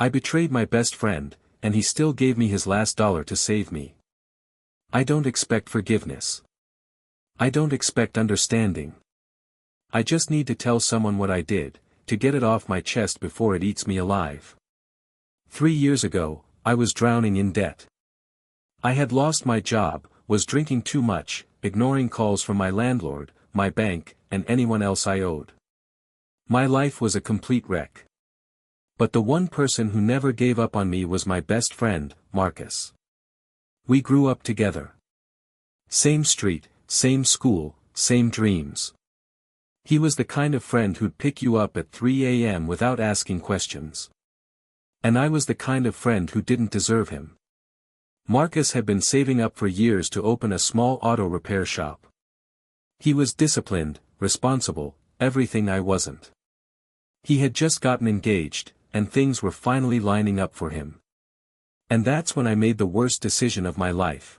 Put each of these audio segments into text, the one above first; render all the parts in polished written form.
I betrayed my best friend, and he still gave me his last dollar to save me. I don't expect forgiveness. I don't expect understanding. I just need to tell someone what I did, to get it off my chest before it eats me alive. 3 years ago, I was drowning in debt. I had lost my job, was drinking too much, ignoring calls from my landlord, my bank, and anyone else I owed. My life was a complete wreck. But the one person who never gave up on me was my best friend, Marcus. We grew up together. Same street, same school, same dreams. He was the kind of friend who'd pick you up at 3 a.m. without asking questions. And I was the kind of friend who didn't deserve him. Marcus had been saving up for years to open a small auto repair shop. He was disciplined, responsible, everything I wasn't. He had just gotten engaged, and things were finally lining up for him. And that's when I made the worst decision of my life.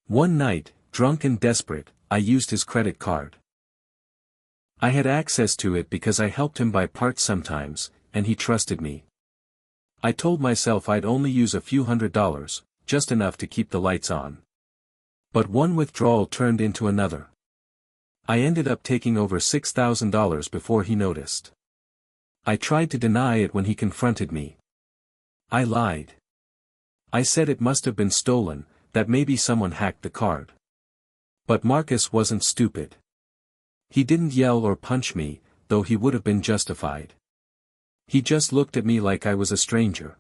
One night, drunk and desperate, I used his credit card. I had access to it because I helped him buy parts sometimes, and he trusted me. I told myself I'd only use a few $100s, just enough to keep the lights on. But one withdrawal turned into another. I ended up taking over $6,000 before he noticed. I tried to deny it when he confronted me. I lied. I said it must have been stolen, that maybe someone hacked the card. But Marcus wasn't stupid. He didn't yell or punch me, though he would have been justified. He just looked at me like I was a stranger.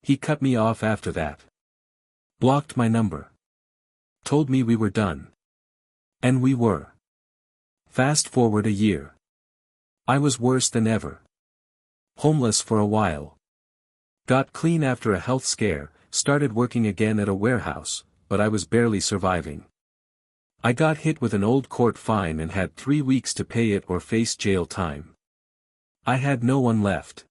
He cut me off after that. Blocked my number. Told me we were done. And we were. Fast forward a year. I was worse than ever. Homeless for a while. Got clean after a health scare, started working again at a warehouse, but I was barely surviving. I got hit with an old court fine and had 3 weeks to pay it or face jail time. I had no one left.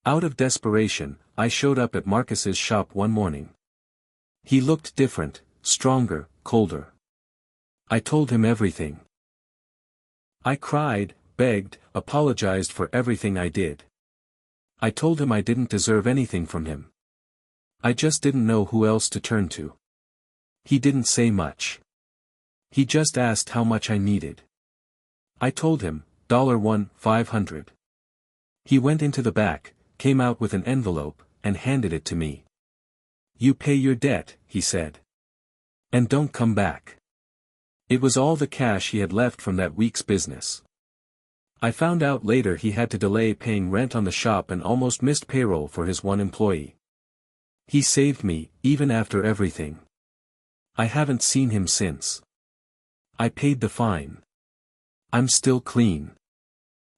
Out of desperation, I showed up at Marcus's shop one morning. He looked different, stronger, colder. I told him everything. I cried, begged, apologized for everything I did. I told him I didn't deserve anything from him. I just didn't know who else to turn to. He didn't say much. He just asked how much I needed. I told him, $500. He went into the back, came out with an envelope, and handed it to me. You pay your debt, he said. And don't come back. It was all the cash he had left from that week's business. I found out later he had to delay paying rent on the shop and almost missed payroll for his one employee. He saved me, even after everything. I haven't seen him since. I paid the fine. I'm still clean.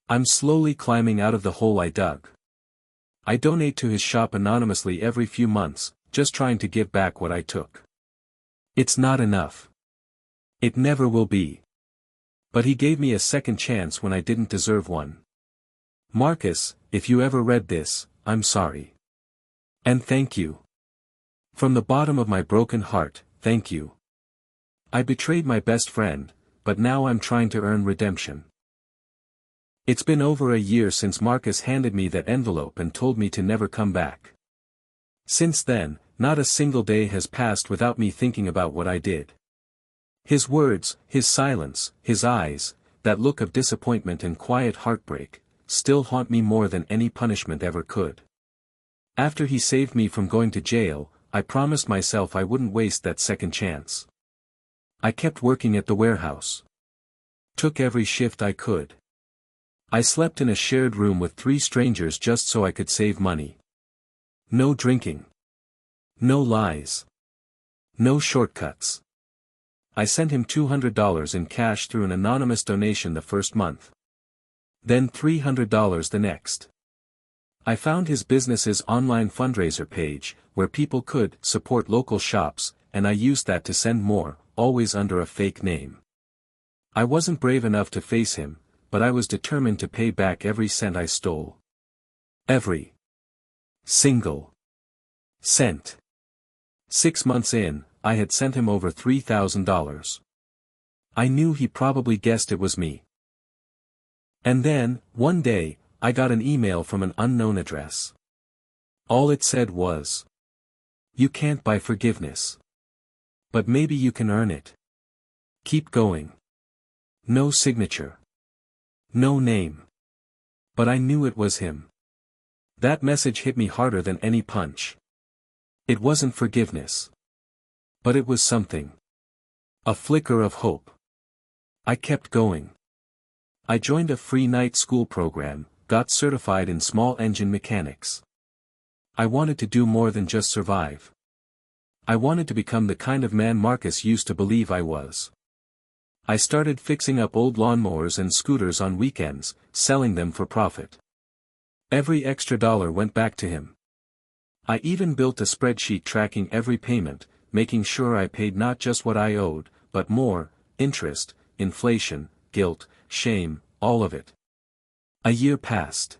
I'm slowly climbing out of the hole I dug. I donate to his shop anonymously every few months, just trying to give back what I took. It's not enough. It never will be. But he gave me a second chance when I didn't deserve one. Marcus, if you ever read this, I'm sorry. And thank you. From the bottom of my broken heart, thank you. I betrayed my best friend, but now I'm trying to earn redemption. It's been over a year since Marcus handed me that envelope and told me to never come back. Since then, not a single day has passed without me thinking about what I did. His words, his silence, his eyes, that look of disappointment and quiet heartbreak, still haunt me more than any punishment ever could. After he saved me from going to jail, I promised myself I wouldn't waste that second chance. I kept working at the warehouse. Took every shift I could. I slept in a shared room with 3 strangers just so I could save money. No drinking. No lies. No shortcuts. I sent him $200 in cash through an anonymous donation the first month. Then $300 the next. I found his business's online fundraiser page, where people could support local shops, and I used that to send more, always under a fake name. I wasn't brave enough to face him, but I was determined to pay back every cent I stole. Every single cent. 6 months in, I had sent him over $3,000. I knew he probably guessed it was me. And then, one day, I got an email from an unknown address. All it said was, "You can't buy forgiveness. But maybe you can earn it. Keep going." No signature. No name. But I knew it was him. That message hit me harder than any punch. It wasn't forgiveness. But it was something. A flicker of hope. I kept going. I joined a free night school program, got certified in small engine mechanics. I wanted to do more than just survive. I wanted to become the kind of man Marcus used to believe I was. I started fixing up old lawnmowers and scooters on weekends, selling them for profit. Every extra dollar went back to him. I even built a spreadsheet tracking every payment, making sure I paid not just what I owed, but more, interest, inflation, guilt, shame, all of it. A year passed.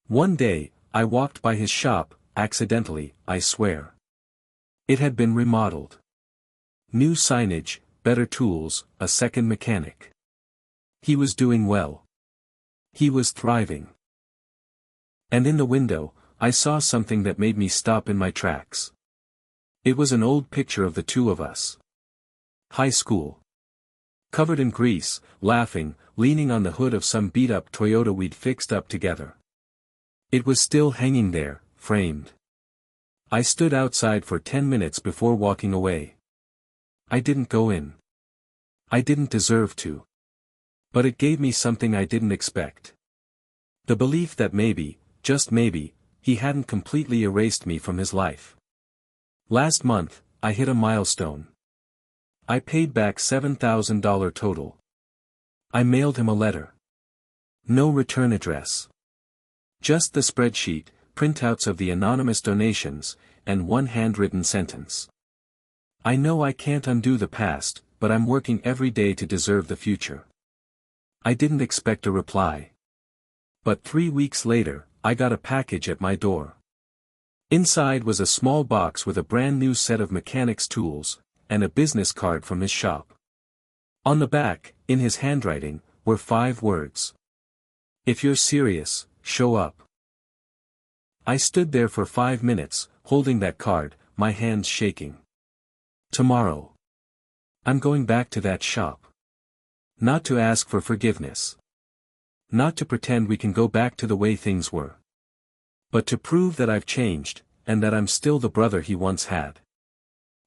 One day, I walked by his shop, accidentally, I swear. It had been remodeled. New signage, better tools, a second mechanic. He was doing well. He was thriving. And in the window, I saw something that made me stop in my tracks. It was an old picture of the two of us. High school. Covered in grease, laughing, leaning on the hood of some beat-up Toyota we'd fixed up together. It was still hanging there, framed. I stood outside for 10 minutes before walking away. I didn't go in. I didn't deserve to. But it gave me something I didn't expect. The belief that maybe, just maybe, he hadn't completely erased me from his life. Last month, I hit a milestone. I paid back $7,000 total. I mailed him a letter. No return address. Just the spreadsheet, printouts of the anonymous donations, and one handwritten sentence. I know I can't undo the past, but I'm working every day to deserve the future. I didn't expect a reply. But 3 weeks later, I got a package at my door. Inside was a small box with a brand new set of mechanics tools, and a business card from his shop. On the back, in his handwriting, were 5 words. "If you're serious, show up." I stood there for 5 minutes, holding that card, my hands shaking. Tomorrow. I'm going back to that shop. Not to ask for forgiveness. Not to pretend we can go back to the way things were. But to prove that I've changed, and that I'm still the brother he once had.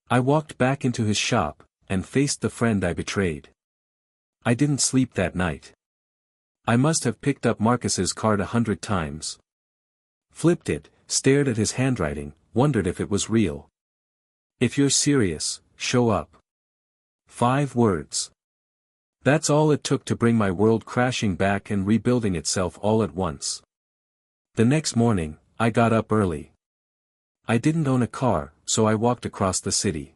I walked back into his shop, and faced the friend I betrayed. I didn't sleep that night. I must have picked up Marcus's card 100 times. Flipped it, stared at his handwriting, wondered if it was real. "If you're serious, show up." 5 words. That's all it took to bring my world crashing back and rebuilding itself all at once. The next morning, I got up early. I didn't own a car, so I walked across the city.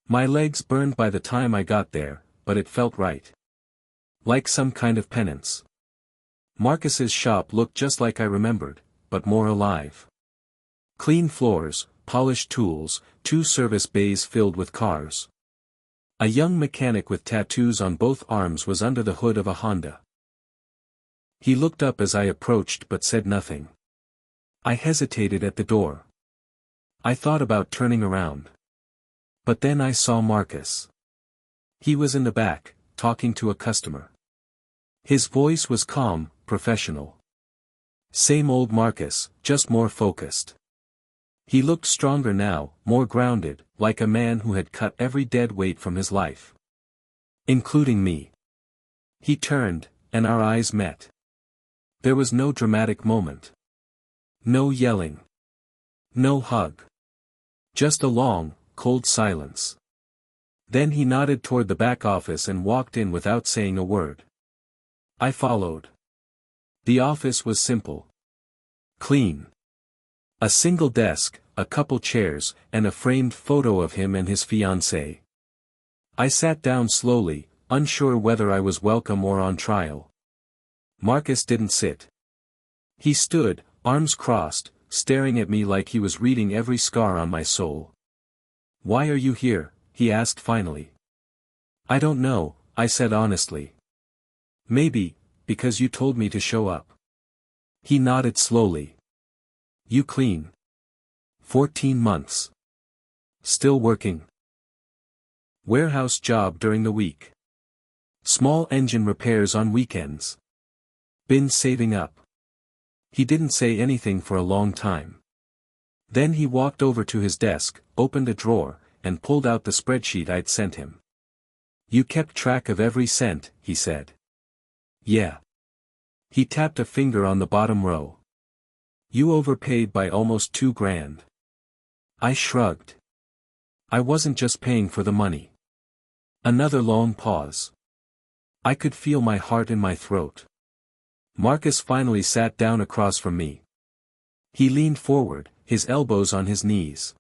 My legs burned by the time I got there, but it felt right. Like some kind of penance. Marcus's shop looked just like I remembered, but more alive. Clean floors, polished tools, 2 service bays filled with cars. A young mechanic with tattoos on both arms was under the hood of a Honda. He looked up as I approached but said nothing. I hesitated at the door. I thought about turning around. But then I saw Marcus. He was in the back, talking to a customer. His voice was calm, professional. Same old Marcus, just more focused. He looked stronger now, more grounded, like a man who had cut every dead weight from his life. Including me. He turned, and our eyes met. There was no dramatic moment. No yelling. No hug. Just a long, cold silence. Then he nodded toward the back office and walked in without saying a word. I followed. The office was simple. Clean. A single desk, a couple chairs, and a framed photo of him and his fiancée. I sat down slowly, unsure whether I was welcome or on trial. Marcus didn't sit. He stood, arms crossed, staring at me like he was reading every scar on my soul. "Why are you here?" he asked finally. "I don't know," I said honestly. "Maybe, because you told me to show up." He nodded slowly. "You clean?" 14 months. Still working. Warehouse job during the week. Small engine repairs on weekends. Been saving up. He didn't say anything for a long time. Then he walked over to his desk, opened a drawer, and pulled out the spreadsheet I'd sent him. You kept track of every cent, he said. Yeah. He tapped a finger on the bottom row. You overpaid by almost $2,000. I shrugged. I wasn't just paying for the money. Another long pause. I could feel my heart in my throat. Marcus finally sat down across from me. He leaned forward, his elbows on his knees.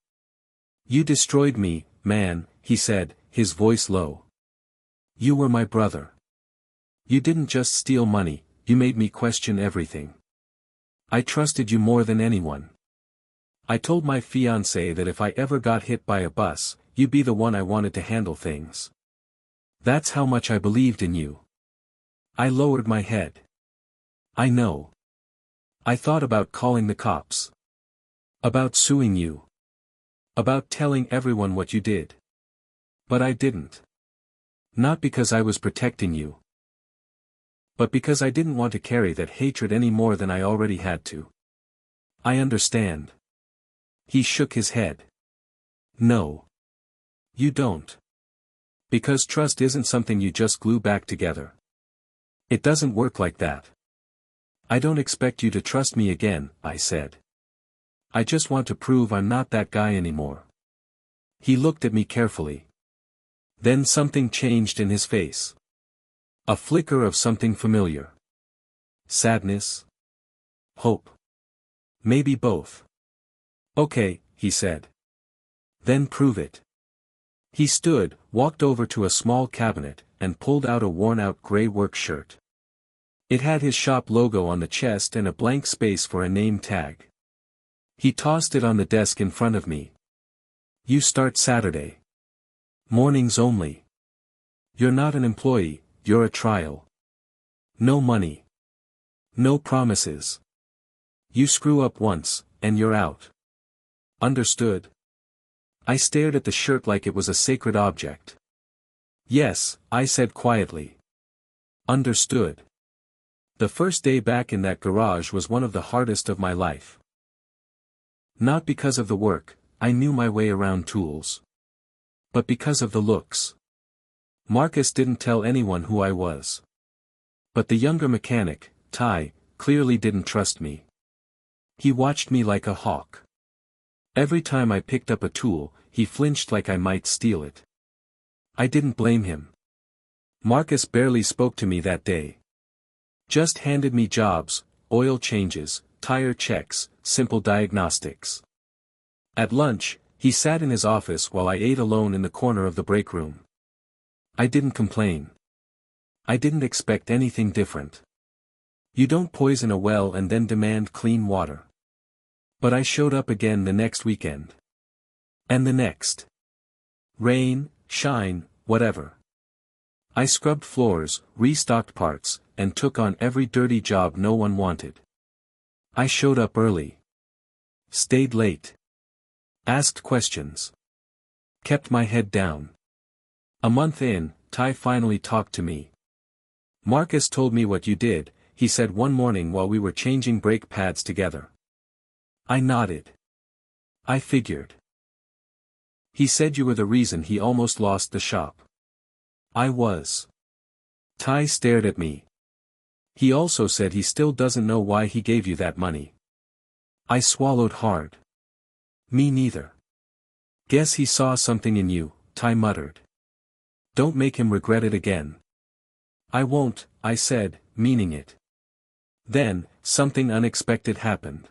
You destroyed me, man, he said, his voice low. You were my brother. You didn't just steal money, you made me question everything. I trusted you more than anyone. I told my fiancée that if I ever got hit by a bus, you'd be the one I wanted to handle things. That's how much I believed in you. I lowered my head. I know. I thought about calling the cops. About suing you. About telling everyone what you did. But I didn't. Not because I was protecting you. But because I didn't want to carry that hatred any more than I already had to. I understand. He shook his head. No. You don't. Because trust isn't something you just glue back together. It doesn't work like that. I don't expect you to trust me again, I said. I just want to prove I'm not that guy anymore. He looked at me carefully. Then something changed in his face. A flicker of something familiar. Sadness? Hope? Maybe both. Okay, he said. Then prove it. He stood, walked over to a small cabinet, and pulled out a worn-out gray work shirt. It had his shop logo on the chest and a blank space for a name tag. He tossed it on the desk in front of me. You start Saturday. Mornings only. You're not an employee, you're a trial. No money. No promises. You screw up once, and you're out. Understood? I stared at the shirt like it was a sacred object. Yes, I said quietly. Understood. The first day back in that garage was one of the hardest of my life. Not because of the work, I knew my way around tools. But because of the looks. Marcus didn't tell anyone who I was. But the younger mechanic, Ty, clearly didn't trust me. He watched me like a hawk. Every time I picked up a tool, he flinched like I might steal it. I didn't blame him. Marcus barely spoke to me that day. Just handed me jobs, oil changes, tire checks, simple diagnostics. At lunch, he sat in his office while I ate alone in the corner of the break room. I didn't complain. I didn't expect anything different. You don't poison a well and then demand clean water. But I showed up again the next weekend. And the next. Rain, shine, whatever. I scrubbed floors, restocked parts, and took on every dirty job no one wanted. I showed up early. Stayed late. Asked questions. Kept my head down. A month in, Ty finally talked to me. Marcus told me what you did, he said one morning while we were changing brake pads together. I nodded. I figured. He said you were the reason he almost lost the shop. I was. Ty stared at me. He also said he still doesn't know why he gave you that money. I swallowed hard. Me neither. Guess he saw something in you, Ty muttered. Don't make him regret it again. I won't, I said, meaning it. Then, something unexpected happened.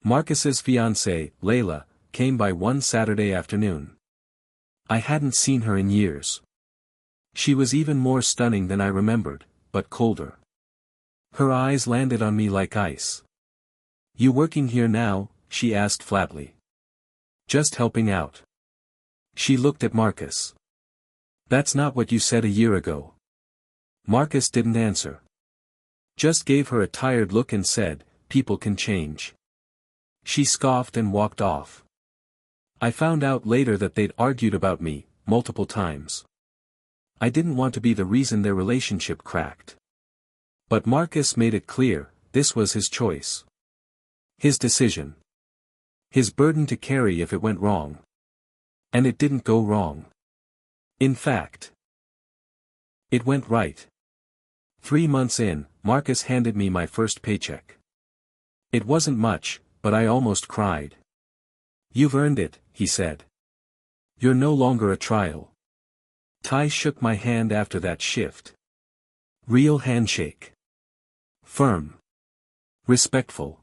Marcus's fiancée, Layla, came by one Saturday afternoon. I hadn't seen her in years. She was even more stunning than I remembered, but colder. Her eyes landed on me like ice. You working here now? She asked flatly. Just helping out. She looked at Marcus. That's not what you said a year ago. Marcus didn't answer. Just gave her a tired look and said, people can change. She scoffed and walked off. I found out later that they'd argued about me, multiple times. I didn't want to be the reason their relationship cracked. But Marcus made it clear, this was his choice. His decision. His burden to carry if it went wrong. And it didn't go wrong. In fact, it went right. 3 months in, Marcus handed me my first paycheck. It wasn't much, but I almost cried. "You've earned it," he said. "You're no longer a trial." Ty shook my hand after that shift. Real handshake. Firm. Respectful.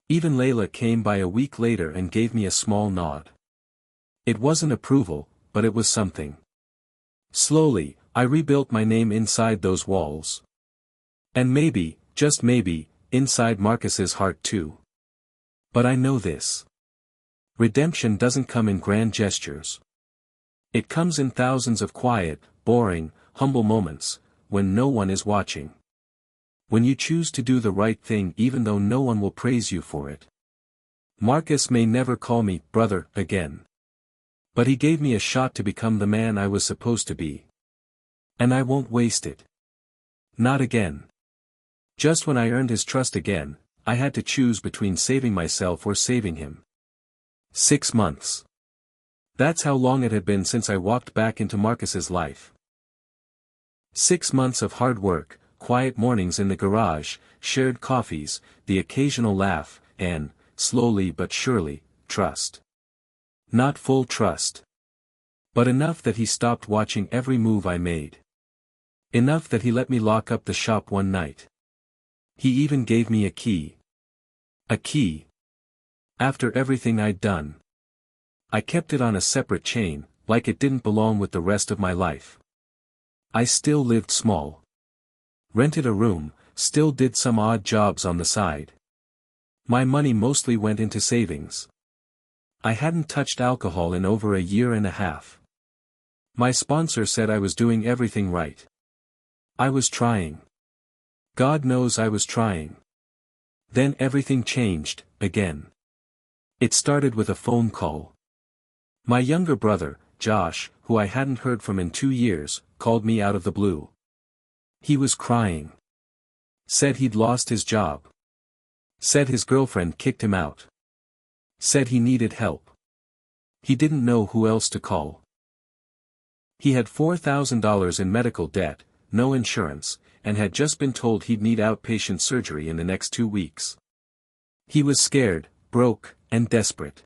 Even Layla came by a week later and gave me a small nod. It wasn't approval, but it was something. Slowly, I rebuilt my name inside those walls. And maybe, just maybe, inside Marcus's heart too. But I know this. Redemption doesn't come in grand gestures. It comes in thousands of quiet, boring, humble moments, when no one is watching. When you choose to do the right thing even though no one will praise you for it. Marcus may never call me brother again. But he gave me a shot to become the man I was supposed to be. And I won't waste it. Not again. Just when I earned his trust again, I had to choose between saving myself or saving him. 6 months. That's how long it had been since I walked back into Marcus's life. 6 months of hard work, quiet mornings in the garage, shared coffees, the occasional laugh, and, slowly but surely, trust. Not full trust. But enough that he stopped watching every move I made. Enough that he let me lock up the shop one night. He even gave me a key. A key. After everything I'd done. I kept it on a separate chain, like it didn't belong with the rest of my life. I still lived small. Rented a room, still did some odd jobs on the side. My money mostly went into savings. I hadn't touched alcohol in over a year and a half. My sponsor said I was doing everything right. I was trying. God knows I was trying. Then everything changed, again. It started with a phone call. My younger brother, Josh, who I hadn't heard from in 2 years, called me out of the blue. He was crying. Said he'd lost his job. Said his girlfriend kicked him out. Said he needed help. He didn't know who else to call. He had $4,000 in medical debt, no insurance, and had just been told he'd need outpatient surgery in the next 2 weeks. He was scared, broke, and desperate.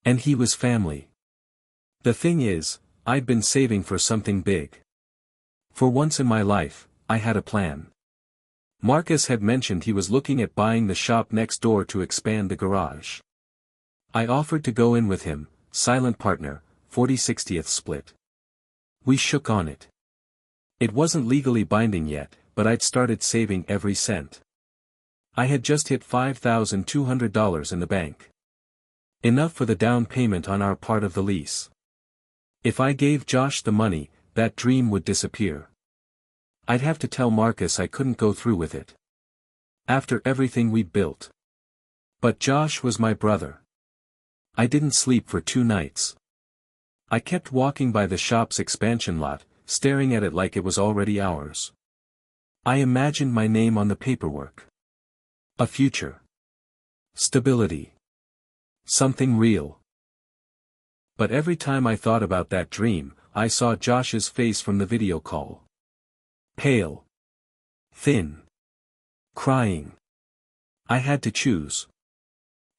And he was family. The thing is, I'd been saving for something big. For once in my life, I had a plan. Marcus had mentioned he was looking at buying the shop next door to expand the garage. I offered to go in with him, silent partner, 40/60th split. We shook on it. It wasn't legally binding yet, but I'd started saving every cent. I had just hit $5,200 in the bank. Enough for the down payment on our part of the lease. If I gave Josh the money, that dream would disappear. I'd have to tell Marcus I couldn't go through with it. After everything we'd built. But Josh was my brother. I didn't sleep for 2 nights. I kept walking by the shop's expansion lot, staring at it like it was already ours. I imagined my name on the paperwork. A future. Stability. Something real. But every time I thought about that dream, I saw Josh's face from the video call. Pale. Thin. Crying. I had to choose.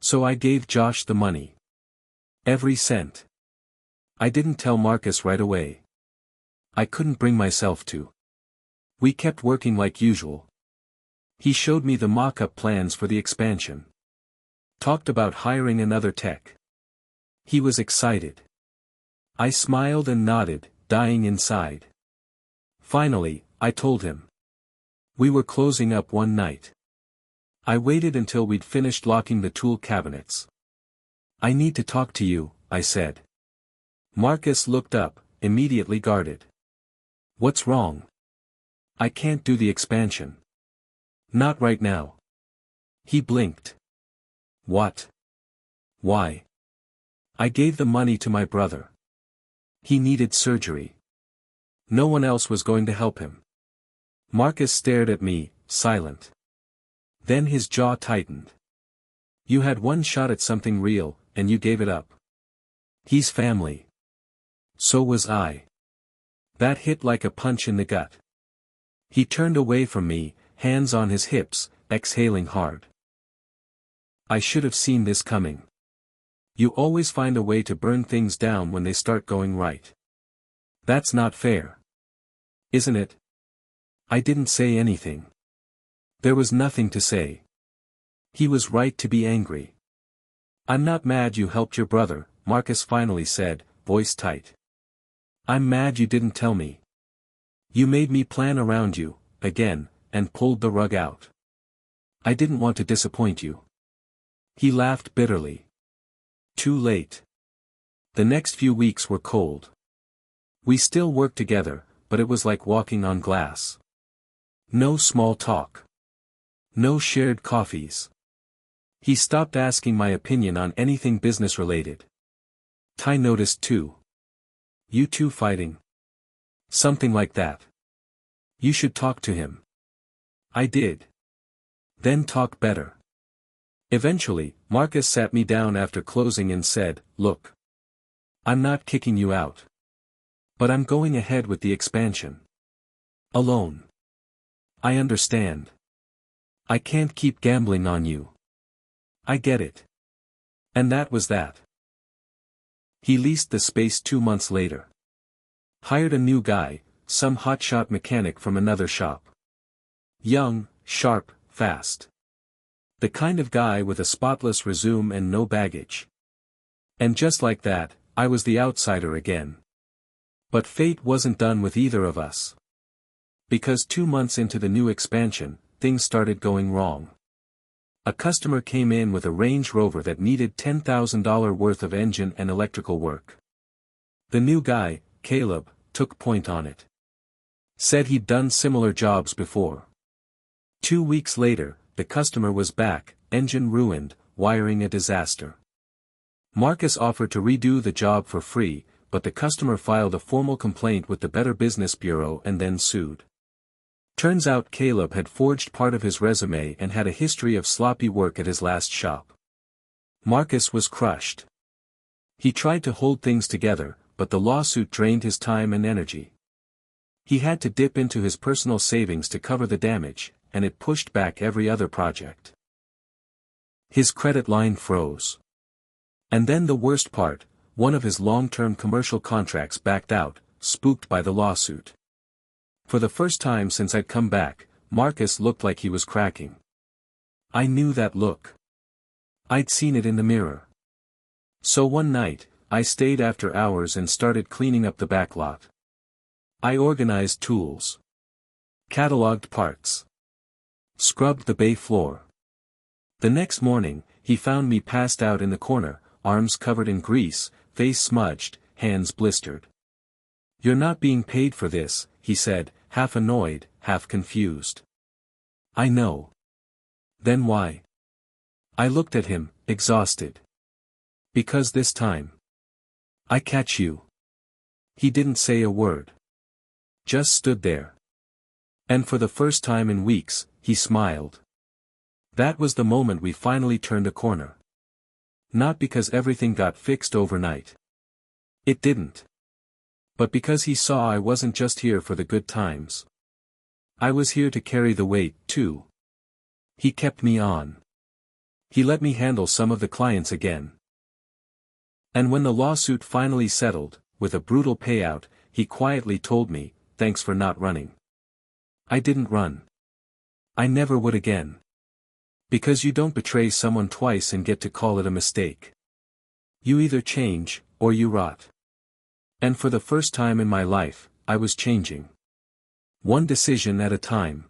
So I gave Josh the money. Every cent. I didn't tell Marcus right away. I couldn't bring myself to. We kept working like usual. He showed me the mock-up plans for the expansion. Talked about hiring another tech. He was excited. I smiled and nodded, dying inside. Finally, I told him. We were closing up one night. I waited until we'd finished locking the tool cabinets. I need to talk to you, I said. Marcus looked up, immediately guarded. What's wrong? I can't do the expansion. Not right now. He blinked. What? Why? I gave the money to my brother. He needed surgery. No one else was going to help him. Marcus stared at me, silent. Then his jaw tightened. You had one shot at something real, and you gave it up. He's family. So was I. That hit like a punch in the gut. He turned away from me, hands on his hips, exhaling hard. I should have seen this coming. You always find a way to burn things down when they start going right. That's not fair. Isn't it? I didn't say anything. There was nothing to say. He was right to be angry. I'm not mad you helped your brother, Marcus finally said, voice tight. I'm mad you didn't tell me. You made me plan around you, again, and pulled the rug out. I didn't want to disappoint you. He laughed bitterly. Too late. The next few weeks were cold. We still worked together, but it was like walking on glass. No small talk. No shared coffees. He stopped asking my opinion on anything business-related. Ty noticed too. You two fighting? Something like that. You should talk to him. I did. Then talk better. Eventually, Marcus sat me down after closing and said, Look. I'm not kicking you out. But I'm going ahead with the expansion. Alone. I understand. I can't keep gambling on you. I get it. And that was that. He leased the space 2 months later. Hired a new guy, some hotshot mechanic from another shop. Young, sharp, fast. The kind of guy with a spotless resume and no baggage. And just like that, I was the outsider again. But fate wasn't done with either of us. Because 2 months into the new expansion, things started going wrong. A customer came in with a Range Rover that needed $10,000 worth of engine and electrical work. The new guy, Caleb, took point on it. Said he'd done similar jobs before. 2 weeks later, the customer was back, engine ruined, wiring a disaster. Marcus offered to redo the job for free, but the customer filed a formal complaint with the Better Business Bureau and then sued. Turns out Caleb had forged part of his resume and had a history of sloppy work at his last shop. Marcus was crushed. He tried to hold things together, but the lawsuit drained his time and energy. He had to dip into his personal savings to cover the damage, and it pushed back every other project. His credit line froze. And then the worst part, one of his long-term commercial contracts backed out, spooked by the lawsuit. For the first time since I'd come back, Marcus looked like he was cracking. I knew that look. I'd seen it in the mirror. So one night, I stayed after hours and started cleaning up the backlot. I organized tools. Cataloged parts. Scrubbed the bay floor. The next morning, he found me passed out in the corner, arms covered in grease, face smudged, hands blistered. You're not being paid for this, he said, half annoyed, half confused. I know. Then why? I looked at him, exhausted. Because this time. I catch you. He didn't say a word. Just stood there. And for the first time in weeks, he smiled. That was the moment we finally turned a corner. Not because everything got fixed overnight. It didn't. But because he saw I wasn't just here for the good times. I was here to carry the weight, too. He kept me on. He let me handle some of the clients again. And when the lawsuit finally settled, with a brutal payout, he quietly told me, thanks for not running. I didn't run. I never would again. Because you don't betray someone twice and get to call it a mistake. You either change, or you rot. And for the first time in my life, I was changing. One decision at a time.